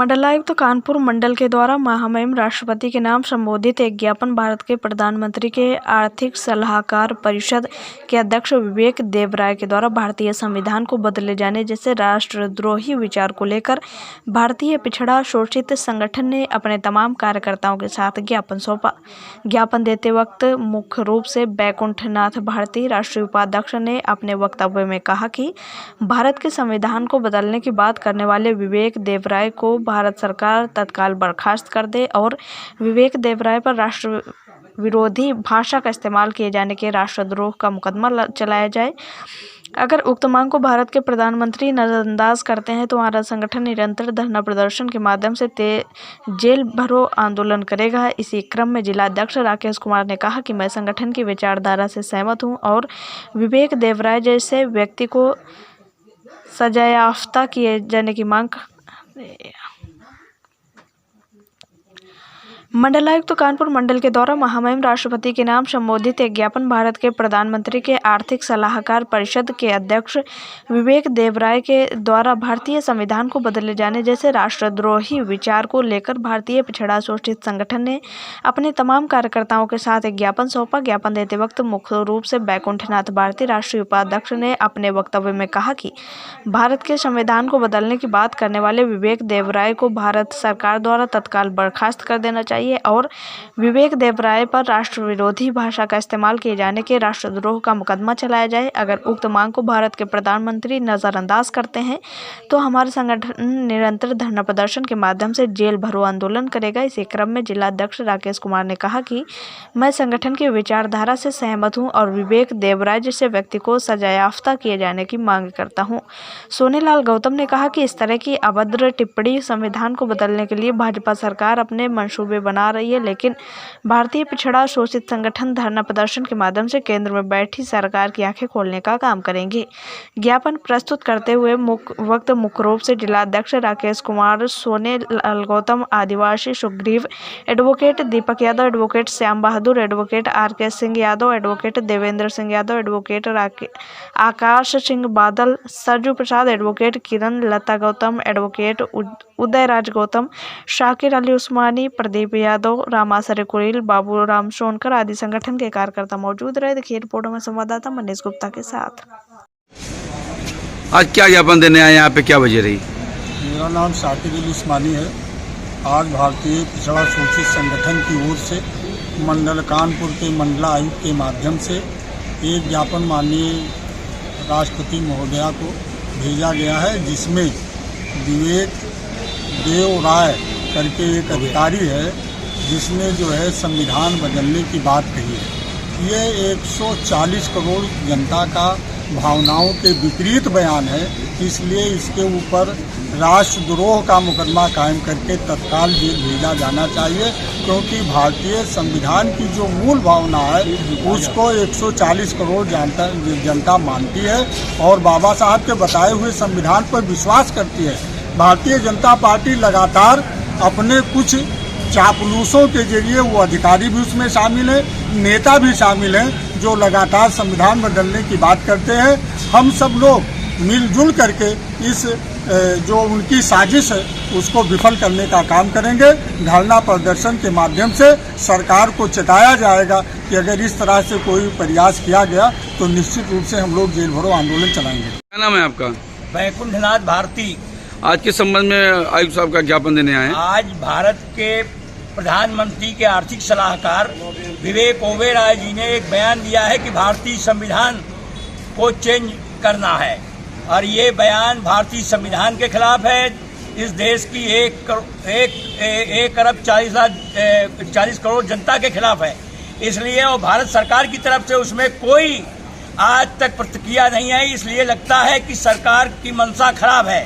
मंडलायुक्त कानपुर मंडल के द्वारा महामहिम राष्ट्रपति के नाम संबोधित एक ज्ञापन भारत के प्रधानमंत्री के आर्थिक सलाहकार परिषद के अध्यक्ष विवेक देबराय के द्वारा भारतीय संविधान को बदले जाने जैसे राष्ट्रद्रोही विचार को लेकर भारतीय पिछड़ा शोषित संगठन ने अपने तमाम कार्यकर्ताओं के साथ ज्ञापन सौंपा। ज्ञापन देते वक्त मुख्य रूप से बैकुंठनाथ भारती राष्ट्रीय उपाध्यक्ष ने अपने वक्तव्य में कहा कि भारत के संविधान को बदलने की बात करने वाले विवेक देबराय को भारत सरकार तत्काल बर्खास्त कर दे और विवेक देबराय पर राष्ट्र विरोधी भाषा का इस्तेमाल किए जाने के राष्ट्रद्रोह का मुकदमा चलाया जाए। अगर उक्त मांग को भारत के प्रधानमंत्री नजरअंदाज करते हैं तो हमारा संगठन निरंतर धरना प्रदर्शन के माध्यम से जेल भरो आंदोलन करेगा। इसी क्रम में जिलाध्यक्ष राकेश कुमार ने कहा कि मैं संगठन की विचारधारा से सहमत हूं और विवेक देबराय जैसे व्यक्ति को सजायाफ्ता किए जाने की मांग। मंडलायुक्त कानपुर मंडल के द्वारा महामहिम राष्ट्रपति के नाम संबोधित एक ज्ञापन भारत के प्रधानमंत्री के आर्थिक सलाहकार परिषद के अध्यक्ष विवेक देबराय के द्वारा भारतीय संविधान को बदले जाने जैसे राष्ट्रद्रोही विचार को लेकर भारतीय पिछड़ा शोषित संगठन ने अपने तमाम कार्यकर्ताओं के साथ एक ज्ञापन सौंपा। ज्ञापन देते वक्त मुख्य रूप से बैकुंठनाथ भारती राष्ट्रीय उपाध्यक्ष ने अपने वक्तव्य में कहा कि भारत के संविधान को बदलने की बात करने वाले विवेक देबराय को भारत सरकार द्वारा तत्काल बर्खास्त कर देना चाहिए और विवेक देबराय पर राष्ट्र विरोधी भाषा का इस्तेमाल किए जाने के राष्ट्रद्रोह का मुकदमा चलाया जाए। अगर उक्त मांग को भारत के प्रधानमंत्री नजरअंदाज करते हैं तो हमारा संगठन निरंतर धरना प्रदर्शन के माध्यम से जेल भरो आंदोलन करेगा। इसी क्रम में जिलाध्यक्ष राकेश कुमार ने कहा कि मैं संगठन की विचारधारा से सहमत हूं और विवेक देबराय जैसे व्यक्ति को सजायाफ्ता किए जाने की मांग करता हूं। सोनेलाल गौतम ने कहा कि इस तरह की अभद्र टिप्पणी संविधान को बदलने के लिए भाजपा सरकार अपने मंसूबे बना रही है, लेकिन भारतीय पिछड़ा शोषित संगठन धरना प्रदर्शन के माध्यम से केंद्र में बैठी सरकार की आंखें खोलने का काम करेंगे। ज्ञापन प्रस्तुत करते हुए मुख्य रूप से जिलाध्यक्ष Rakesh Kumar, Sonelal Gautam, Adivasi Sugriv, advocate Deepak Yadav, advocate Shyam Bahadur, advocate आर.के. Singh Yadav, advocate Devendra Singh Yadav, advocate Akash Singh Badal, Sarju Prasad, advocate Kiran Lata Gautam, advocate Udayraj Gautam, Shakir Ali Usmani, Pradeep Yadav, Ramasare Kureel, Baburam Sonkar आदि संगठन के कार्यकर्ता मौजूद रहे। देखिए रिपोर्ट में संवाददाता मनीष गुप्ता के साथ। आज क्या ज्ञापन देने आए, यहाँ पे क्या वजह रही? मेरा नाम शाकिर अली उस्मानी है। आज भारतीय पिछड़ा शोषित संगठन की ओर से मंडल कानपुर के मंडलायुक्त के माध्यम से एक ज्ञापन माननीय राष्ट्रपति महोदया को भेजा गया है, जिसमें विवेक देबराय करके एक अधिकारी है जिसने जो है संविधान बदलने की बात कही है। ये 140 करोड़ जनता का भावनाओं के विपरीत बयान है, इसलिए इसके ऊपर राष्ट्रद्रोह का मुकदमा कायम करके तत्काल जेल भेजा जाना चाहिए, क्योंकि भारतीय संविधान की जो मूल भावना है उसको 140 करोड़ जनता मानती है और बाबा साहब के बताए हुए संविधान पर विश्वास करती है। भारतीय जनता पार्टी लगातार अपने कुछ चापलूसों के जरिए, वो अधिकारी भी उसमें शामिल हैं, नेता भी शामिल हैं, जो लगातार संविधान बदलने की बात करते हैं। हम सब लोग मिलजुल करके इस जो उनकी साजिश है उसको विफल करने का काम करेंगे। धरना प्रदर्शन के माध्यम से सरकार को चेताया जाएगा कि अगर इस तरह से कोई प्रयास किया गया तो निश्चित रूप से हम लोग जेल भरो आंदोलन चलाएंगे। क्या नाम है आपका? बैकुंठनाथ भारती। आज के संबंध में आयुक्त साहब का ज्ञापन देने आए हैं। आज भारत के प्रधानमंत्री के आर्थिक सलाहकार विवेक ओबेरॉय जी ने एक बयान दिया है कि भारतीय संविधान को चेंज करना है और ये बयान भारतीय संविधान के खिलाफ है। इस देश की 1 अरब 40 करोड़ जनता के खिलाफ है, इसलिए और भारत सरकार की तरफ से उसमें कोई आज तक प्रतिक्रिया नहीं आई। इसलिए लगता है कि सरकार की मंशा खराब है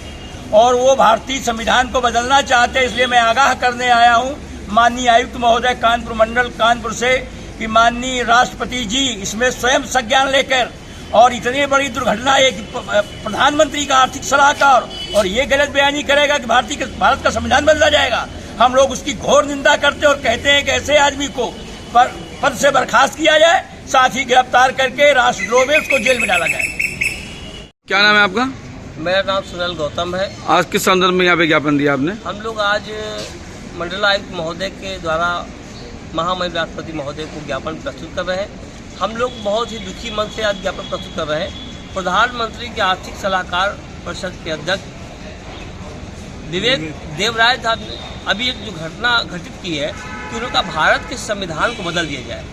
और वो भारतीय संविधान को बदलना चाहते हैं। इसलिए मैं आगाह करने आया हूँ माननीय आयुक्त महोदय कानपुर मंडल कानपुर से कि माननीय राष्ट्रपति जी इसमें स्वयं संज्ञान लेकर, और इतनी बड़ी दुर्घटना एक प्रधानमंत्री का आर्थिक सलाहकार और ये गलत बयानी करेगा कि भारत का संविधान बदला जाएगा। हम लोग उसकी घोर निंदा करते और कहते हैं कि ऐसे आदमी को पद से बर्खास्त किया जाए, साथ ही गिरफ्तार करके राष्ट्रद्रोह में उसको जेल में डाला जाए। क्या नाम है आपका? मेरा नाम सुनील गौतम है। आज किस संदर्भ में यहाँ पे ज्ञापन दिया आपने? हम लोग आज मंडलायुक्त महोदय के द्वारा महामहिम राष्ट्रपति महोदय को ज्ञापन प्रस्तुत कर रहे हैं। हम लोग बहुत ही दुखी मन से आज ज्ञापन प्रस्तुत कर रहे हैं। प्रधानमंत्री के आर्थिक सलाहकार परिषद के अध्यक्ष विवेक देवराय साहब ने अभी एक जो घटना घटित की है कि उन्होंने कहा भारत के संविधान को बदल दिया जाए।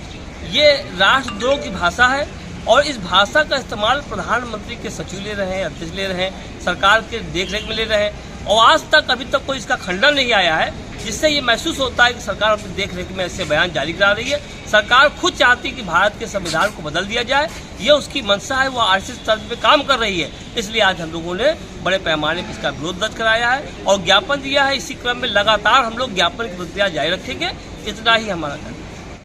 ये राष्ट्रद्रोह की भाषा है और इस भाषा का इस्तेमाल प्रधानमंत्री के सचिव ले रहे हैं, अध्यक्ष ले रहे हैं, सरकार के देखरेख में ले रहे हैं और आज तक अभी तक कोई इसका खंडन नहीं आया है, जिससे ये महसूस होता है कि सरकार अपनी देखरेख में ऐसे बयान जारी करा रही है। सरकार खुद चाहती है कि भारत के संविधान को बदल दिया जाए, ये उसकी मंशा है, वो आरएसएस तर्ज पे काम कर रही है। इसलिए आज हम लोगों ने बड़े पैमाने पर इसका विरोध दर्ज कराया है और ज्ञापन दिया है। इसी क्रम में लगातार हम लोग ज्ञापन की प्रक्रिया जारी रखेंगे। इतना ही हमारा